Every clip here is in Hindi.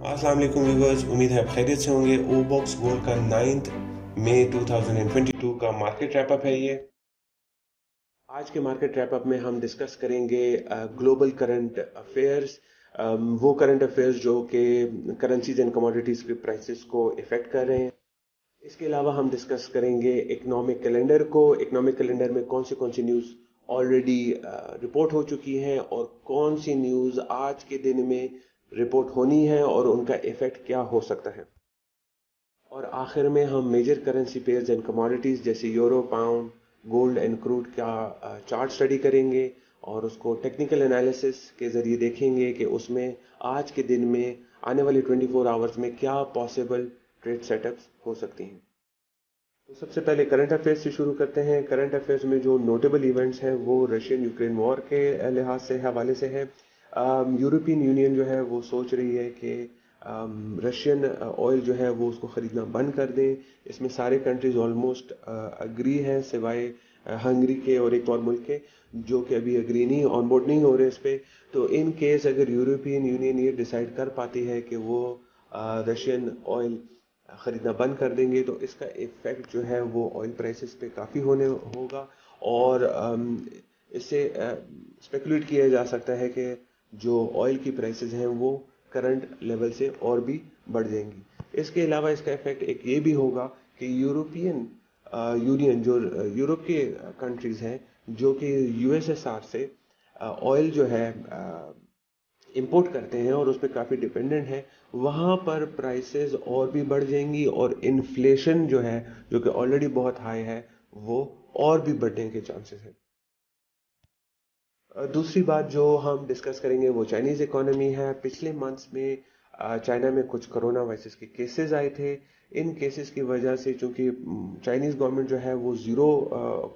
अस्सलाम वालेकुम व्यूवर्स, उम्मीद है आप खैरियत से होंगे। ओ बॉक्स गोल्ड का 9 मई 2022 का मार्केट रैप अप है ये। आज के मार्केट रैप अप में हम डिस्कस करेंगे ग्लोबल करंट अफेयर्स, वो करंट अफेयर्स जो कि करेंसीज एंड कमोडिटीज के प्राइसेस को इफेक्ट कर रहे हैं। इसके अलावा हम डिस्कस करेंगे इकोनॉमिक कैलेंडर को। इकोनॉमिक कैलेंडर में कौन सी न्यूज़ ऑलरेडी रिपोर्ट हो चुकी हैं और कौन सी न्यूज़ आज के दिन में रिपोर्ट होनी है और उनका इफेक्ट क्या हो सकता है। और आखिर में हम major currency pairs and commodities जैसे euro, pound, gold and crude का चार्ट स्टडी करेंगे और उसको टेक्निकल एनालिसिस के ज़रिए देखेंगे कि उसमें आज के दिन में आने वाले 24 आवर्स में क्या पॉसिबल ट्रेड सेटअप्स हो सकती हैं। तो सबसे पहले करंट अफेयर्स से शुरू करते हैं। करंट अफेयर्स में जो नोटेबल इवेंट्स हैं वो रशियन यूक्रेन वॉर के लिहाज से हवाले से है। यूरोपियन यूनियन जो है वो सोच रही है कि रशियन ऑयल जो है वो उसको ख़रीदना बंद कर दें। इसमें सारे कंट्रीज ऑलमोस्ट अग्री हैं सिवाय हंगरी के और एक और मुल्क के, जो कि अभी अग्री नहीं, ऑन बोर्ड नहीं हो रहे इस पे। तो इन केस अगर यूरोपियन यूनियन ये डिसाइड कर पाती है कि वो रशियन ऑयल ख़रीदना बंद कर देंगे तो इसका इफ़ेक्ट जो है वो ऑयल प्राइसेस पे काफ़ी होने होगा। और इससे स्पेकुलेट किया जा सकता है कि जो ऑयल की प्राइसेस हैं वो करंट लेवल से और भी बढ़ जाएंगी। इसके अलावा इसका इफ़ेक्ट एक ये भी होगा कि यूरोपियन यूनियन जो यूरोप के कंट्रीज़ हैं जो कि यूएसएसआर से ऑयल जो है इंपोर्ट करते हैं और उस पर काफ़ी डिपेंडेंट है, वहाँ पर प्राइसेस और भी बढ़ जाएंगी और इन्फ्लेशन जो है, जो कि ऑलरेडी बहुत हाई है, वो और भी बढ़ने के चांसेस हैं। दूसरी बात जो हम डिस्कस करेंगे वो चाइनीज़ इकोनॉमी है। पिछले मंथ्स में चाइना में कुछ कोरोना वायरस के केसेस आए थे। इन केसेस की वजह से चूंकि चाइनीज़ गवर्नमेंट जो है वो ज़ीरो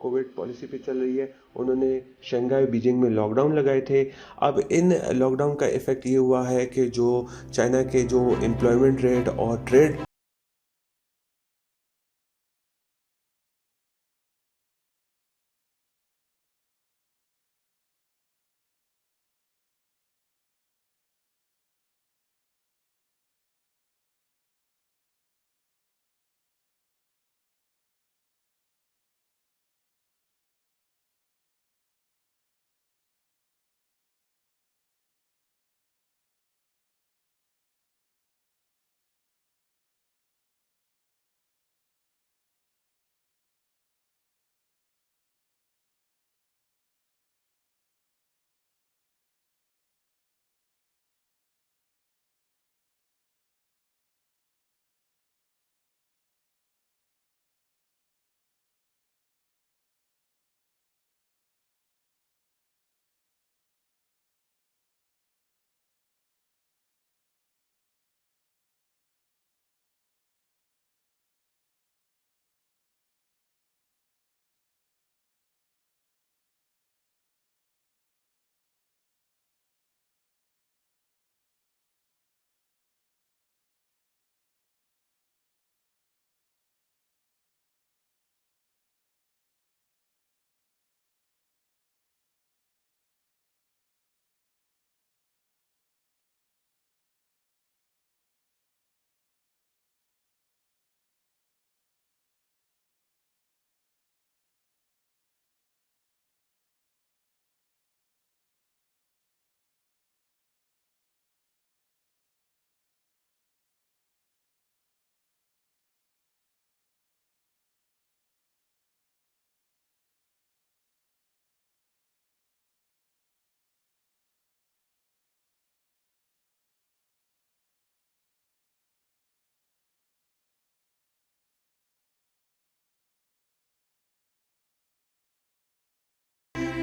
कोविड पॉलिसी पे चल रही है, उन्होंने शंघाई बीजिंग में लॉकडाउन लगाए थे। अब इन लॉकडाउन का इफ़ेक्ट ये हुआ है कि जो चाइना के जो एम्प्लॉयमेंट रेट और ट्रेड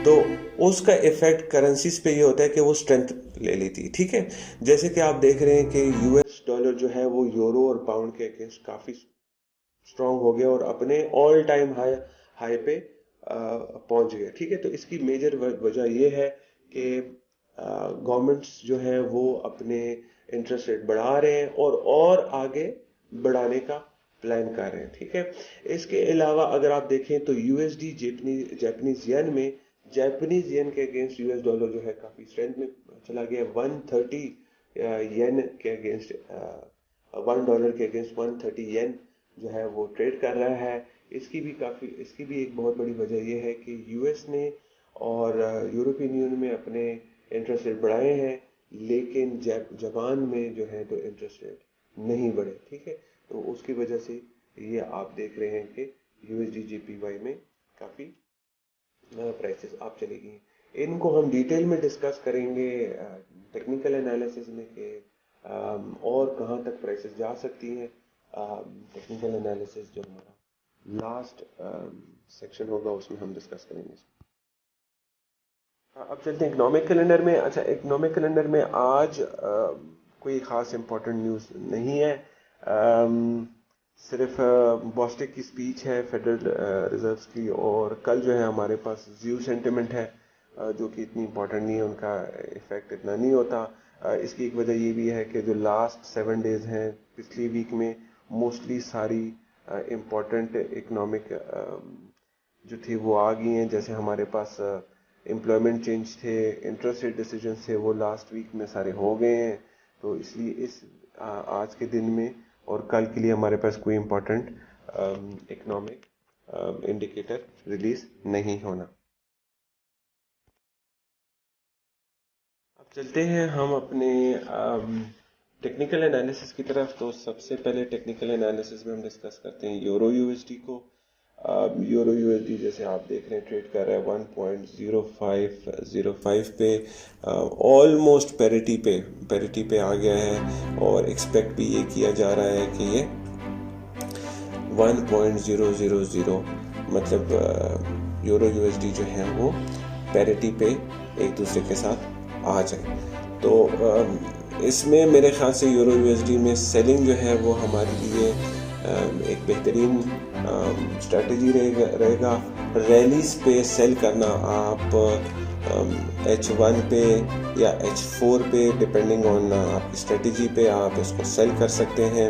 तो उसका इफेक्ट करेंसीज पे ये होता है कि वो स्ट्रेंथ ले लेती है। ठीक है, जैसे कि आप देख रहे हैं कि यूएस डॉलर जो है वो यूरो और पाउंड के अगेंस्ट काफ़ी स्ट्रांग हो गया और अपने ऑल टाइम हाई हाई पे पहुंच गया। ठीक है, तो इसकी मेजर वजह यह है कि गवर्नमेंट्स जो है वो अपने इंटरेस्ट रेट बढ़ा रहे हैं और आगे बढ़ाने का प्लान कर रहे हैं। ठीक है, इसके अलावा अगर आप देखें तो यूएसडी जापानीज येन में, जापानीज येन के अगेंस्ट यूएस डॉलर जो है काफ़ी स्ट्रेंथ में चला गया। 130 येन के अगेंस्ट $1 के अगेंस्ट 130 येन जो है वो ट्रेड कर रहा है। इसकी भी एक बहुत बड़ी वजह यह है कि यूएस ने और यूरोपियन यूनियन में अपने इंटरेस्ट रेट बढ़ाए हैं, लेकिन जापान में जो है तो इंटरेस्ट रेट नहीं बढ़े। ठीक है, तो उसकी वजह से ये आप देख रहे हैं कि यूएसडी जेपीवाई में काफ़ी प्राइसेस आप चली गई। इनको हम डिटेल में डिस्कस करेंगे टेक्निकल एनालिसिस में कि और कहाँ तक प्राइसेस जा सकती हैं। टेक्निकल एनालिसिस जो हमारा लास्ट सेक्शन होगा उसमें हम डिस्कस करेंगे। अब चलते हैं इकोनॉमिक कैलेंडर में। अच्छा, इकोनॉमिक कैलेंडर में आज कोई ख़ास इम्पोर्टेंट न्यूज़ नहीं है। सिर्फ बॉस्टिक की स्पीच है फेडरल रिजर्व्स की, और कल जो है हमारे पास व्यू सेंटिमेंट है जो कि इतनी इम्पोर्टेंट नहीं है, उनका इफेक्ट इतना नहीं होता। इसकी एक वजह ये भी है कि जो लास्ट 7 डेज हैं पिछली वीक में मोस्टली सारी इम्पोर्टेंट इकोनॉमिक जो थी वो आ गई हैं। जैसे हमारे पास एम्प्लॉयमेंट चेंज थे, इंटरेस्ट रेट डिसीजन थे, वो लास्ट वीक में सारे हो गए हैं। तो इसलिए इस आज के दिन में और कल के लिए हमारे पास कोई इम्पोर्टेंट इकोनॉमिक इंडिकेटर रिलीज नहीं होना। अब चलते हैं हम अपने टेक्निकल एनालिसिस की तरफ। तो सबसे पहले टेक्निकल एनालिसिस में हम डिस्कस करते हैं यूरो यूएसडी को। यूरो यूएसडी जैसे आप देख रहे हैं ट्रेड कर रहा है 1.0505 पे, ऑलमोस्ट पैरिटी पे आ गया है, और एक्सपेक्ट भी ये किया जा रहा है कि ये 1.000 मतलब यूरो यूएसडी जो है वो पैरिटी पे एक दूसरे के साथ आ जाए। तो इसमें मेरे ख्याल से यूरो यूएसडी में सेलिंग जो है वो हमारे लिए एक बेहतरीन स्ट्रेटजी रहेगा। रैलीज पे सेल करना, आप H1 पे या H4 पे डिपेंडिंग ऑन आपकी स्ट्रेटजी पे आप इसको सेल कर सकते हैं।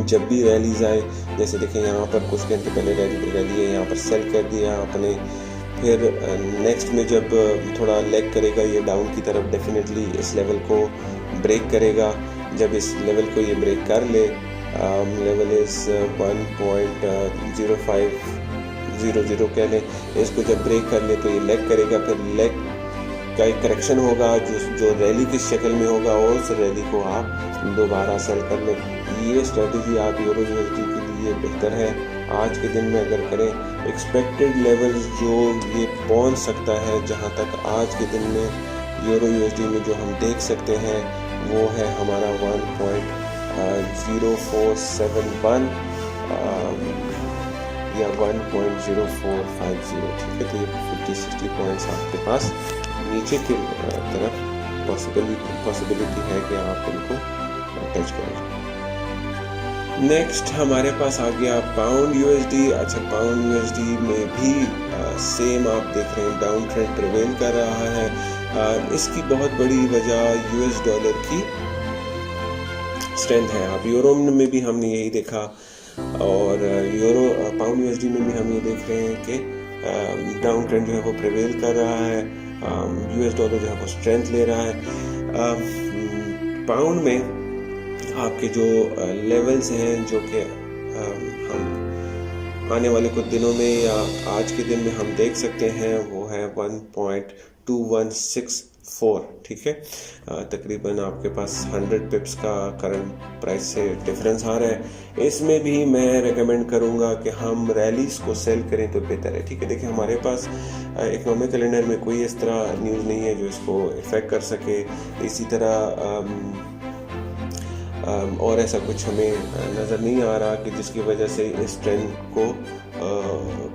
जब भी रैलीज आए, जैसे देखें यहाँ पर कुछ घंटे पहले रैली है, यहाँ पर सेल कर दिया आपने। फिर नेक्स्ट में जब थोड़ा लैग करेगा ये डाउन की तरफ, डेफिनेटली इस लेवल को ब्रेक करेगा। जब इस लेवल को ये ब्रेक कर ले, लेवल इज 1.0500 कह लें, इसको जब ब्रेक कर ले तो ये लैग करेगा। फिर लैग का एक करेक्शन होगा जो रैली की शक्ल में होगा, और उस रैली को आप दोबारा सेल कर लें। ये स्ट्रेटजी आप यूरो यूएसडी के लिए बेहतर है। आज के दिन में अगर करें, एक्सपेक्टेड लेवल्स जो ये पहुंच सकता है, जहां तक आज के दिन में यूरो यूएसडी में जो हम देख सकते हैं वो है हमारा 1.0471 या 1.0450। ठीक है, तो ये 50-60 पॉइंट्स आपके पास नीचे की तरफ पॉसिबिलिटी है कि आप इनको टच करें। नेक्स्ट हमारे पास आ गया पाउंड यूएसडी। अच्छा, पाउंड यूएसडी में भी सेम आप देख रहे हैं डाउन ट्रेंड प्रिवेल कर रहा है। इसकी बहुत बड़ी वजह यूएस डॉलर की स्ट्रेंथ है। आप यूरो में भी हमने यही देखा, और पाउंड यूएसडी में भी हम ये देख रहे हैं कि डाउन ट्रेंड जो है वो प्रिवेल कर रहा है। यूएस डॉलर जो है वो स्ट्रेंथ ले रहा है। पाउंड में आपके जो लेवल्स हैं जो कि हम आने वाले कुछ दिनों में या आज के दिन में हम देख सकते हैं, वो है 1.2164। ठीक है, तकरीबन आपके पास 100 पिप्स का करंट प्राइस से डिफरेंस आ रहा है। इसमें भी मैं रेकमेंड करूंगा कि हम रैलीज को सेल करें तो बेहतर है। ठीक है, देखिए हमारे पास इकोनॉमिक कैलेंडर में कोई इस तरह न्यूज़ नहीं है जो इसको इफेक्ट कर सके। इसी तरह और ऐसा कुछ हमें नज़र नहीं आ रहा कि जिसकी वजह से इस ट्रेंड को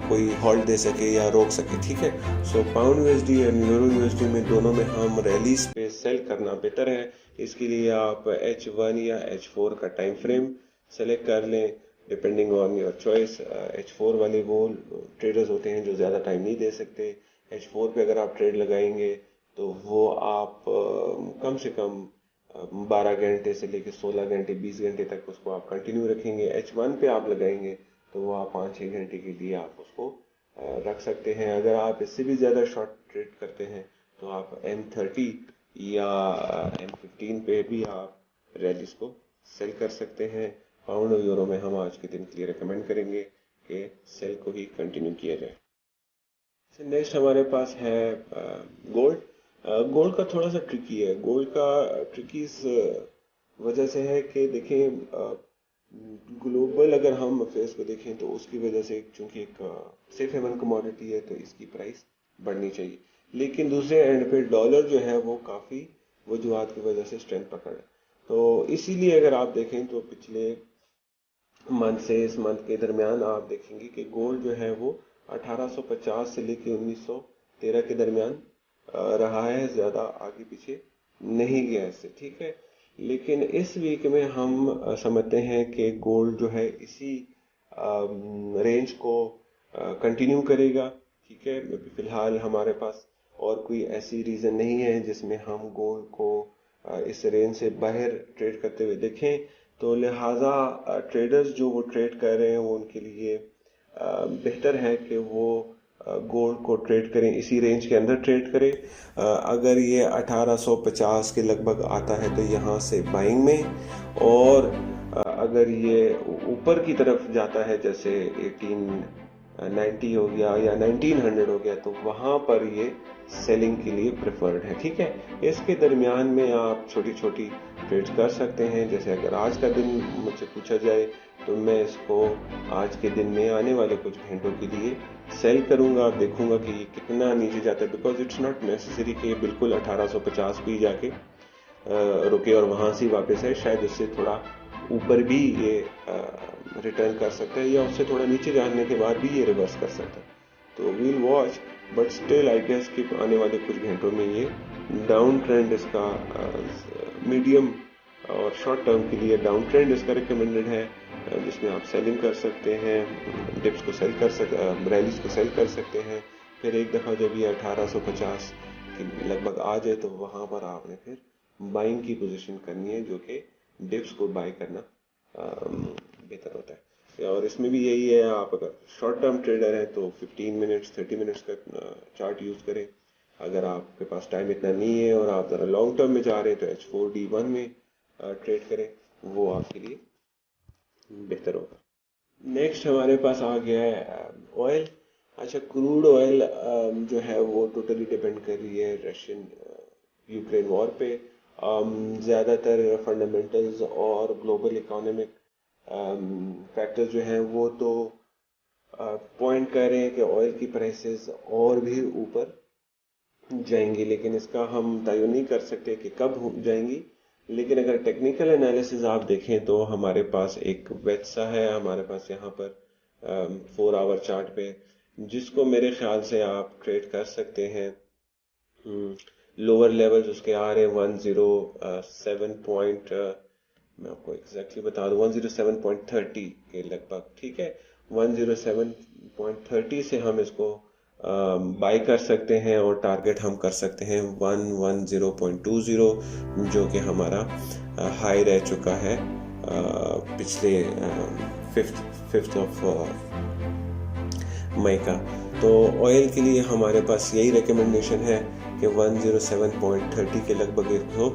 कोई होल्ड दे सके या रोक सके। ठीक है, सो पाउंड यूएसडी और यूरो यूएसडी में दोनों में हम रैलीज पे सेल करना बेहतर है। इसके लिए आप H1 या H4 का टाइम फ्रेम सेलेक्ट कर लें depending on your choice. H4 वाले वो ट्रेडर्स होते हैं जो ज़्यादा टाइम नहीं दे सकते। H4 पे अगर आप ट्रेड लगाएंगे तो वो आप कम से कम 12 घंटे से लेकर 16 घंटे 20 घंटे तक उसको आप कंटिन्यू रखेंगे। H1 पे आप लगाएंगे तो वो आप 5-6 घंटे के लिए आप उसको रख सकते हैं। अगर आप इससे भी ज़्यादा शॉर्ट ट्रेड करते हैं तो आप M30 या M15 पे भी आप रैलीज को सेल कर सकते हैं। पाउंड और यूरो में हम आज के दिन के लिए रिकमेंड करेंगे कि सेल को ही कंटिन्यू किया जाए। नेक्स्ट हमारे पास है गोल्ड। गोल्ड का थोड़ा सा ट्रिकी है। गोल्ड का ट्रिकी इस वजह से है कि देखें, ग्लोबल अगर हम अफेयर्स को देखें तो उसकी वजह से चूंकि एक सेफ हेवन कमोडिटी है तो इसकी प्राइस बढ़नी चाहिए, लेकिन दूसरे एंड पे डॉलर जो है वो काफ़ी वजूहत की वजह से स्ट्रेंथ पकड़ है। तो इसीलिए अगर आप देखें तो पिछले मंथ से इस मंथ के दरमियान आप देखेंगे कि गोल्ड जो है वो 1850 से लेके 1913 के दरमियान रहा है, ज़्यादा आगे पीछे नहीं गया इससे, ठीक है। लेकिन इस वीक में हम समझते हैं कि गोल्ड जो है इसी रेंज को कंटिन्यू करेगा, ठीक है। फिलहाल हमारे पास और कोई ऐसी रीज़न नहीं है जिसमें हम गोल्ड को इस रेंज से बाहर ट्रेड करते हुए देखें, तो लिहाजा ट्रेडर्स जो वो ट्रेड कर रहे हैं वो उनके लिए बेहतर है कि वो गोल्ड को ट्रेड करें, इसी रेंज के अंदर ट्रेड करें। अगर ये 1850 के लगभग आता है तो यहाँ से बाइंग में, और अगर ये ऊपर की तरफ जाता है जैसे 1890 हो गया या 1900 हो गया तो वहाँ पर ये सेलिंग के लिए प्रेफर्ड है, ठीक है। इसके दरमियान में आप छोटी छोटी ट्रेड्स कर सकते हैं। जैसे अगर आज का दिन मुझसे पूछा जाए तो मैं इसको आज के दिन में आने वाले कुछ घंटों के लिए सेल करूंगा, देखूंगा कि ये कितना नीचे जाता है, बिकॉज इट्स नॉट नेसेसरी कि ये बिल्कुल 1850 भी जाके रुके और वहां से वापस आए। शायद उससे थोड़ा ऊपर भी ये रिटर्न कर सकता है या उससे थोड़ा नीचे जाने के बाद भी ये रिवर्स कर सकता है। तो we'll watch, but still I guess कि आने वाले कुछ घंटों में ये डाउन ट्रेंड इसका मीडियम और शॉर्ट टर्म के लिए डाउन ट्रेंड इसका रिकमेंडेड है, जिसमें आप सेलिंग कर सकते हैं, डिप्स को सेल कर सकते, रैलीज को सेल कर सकते हैं। फिर एक दफ़ा जब ये 1850 के लगभग आ जाए तो वहाँ पर आपने फिर बाइंग की पोजीशन करनी है, जो कि डिप्स को बाय करना बेहतर होता है। और इसमें भी यही है, आप अगर शॉर्ट टर्म ट्रेडर हैं तो 15 मिनट्स 30 मिनट्स का चार्ट यूज़ करें। अगर आपके पास टाइम इतना नहीं है और आप ज़रा लॉन्ग टर्म में जा रहे हैं तो H4D1 में ट्रेड करें, वो आपके लिए बेहतर होगा। नेक्स्ट हमारे पास आ गया है ऑयल। अच्छा, क्रूड ऑयल जो है वो टोटली डिपेंड कर रही है रशियन यूक्रेन वॉर पे। ज़्यादातर फंडामेंटल्स और ग्लोबल इकोनॉमिक फैक्टर्स जो हैं वो तो पॉइंट कर रहे हैं कि ऑयल की प्राइसेस और भी ऊपर जाएंगी, लेकिन इसका हम तय नहीं कर सकते कि कब जाएंगी। लेकिन अगर टेक्निकल एनालिसिस आप देखें तो हमारे पास एक वैसा है हमारे पास यहाँ पर 4 आवर चार्ट पे, जिसको मेरे ख्याल से आप ट्रेड कर सकते हैं। लोअर लेवल्स उसके आ रहे हैं 107 पॉइंट, मैं आपको एग्जैक्टली बता दूं 107.30 के लगभग, ठीक है। 107.30 से हम इसको बाय कर सकते हैं और टारगेट हम कर सकते हैं 110.20, जो कि हमारा हाई रह चुका है पिछले 5th ऑफ मई का। तो ऑयल के लिए हमारे पास यही रिकमेंडेशन है कि 107.30 के लगभग इसको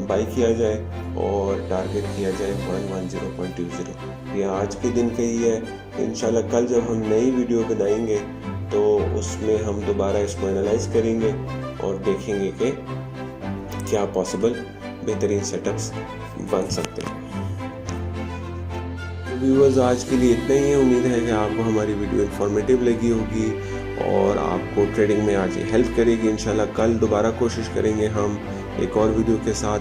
बाई किया जाए और टारगेट किया जाए 110.20। ये आज के दिन का ही है। इंशाल्लाह कल जब हम नई वीडियो बनाएंगे तो उसमें हम दोबारा इसको एनालाइज करेंगे और देखेंगे कि क्या पॉसिबल बेहतरीन सेटअप्स बन सकते हैं। व्यूअर्स, आज के लिए इतना ही है। उम्मीद है कि आपको हमारी वीडियो इन्फॉर्मेटिव लगी होगी और आपको ट्रेडिंग में आज ये हेल्प करेगी। इंशाल्लाह कल दोबारा कोशिश करेंगे हम एक और वीडियो के साथ,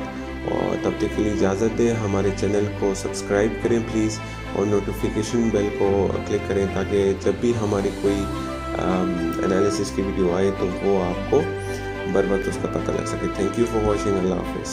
और तब तक के लिए इजाज़त दें। हमारे चैनल को सब्सक्राइब करें प्लीज़ और नोटिफिकेशन बेल को क्लिक करें ताकि जब भी हमारी कोई एनालिसिस की वीडियो आए तो वो आपको बर वक्त उसका पता लग सके। Thank you for watching. अल्लाह हाफिज़।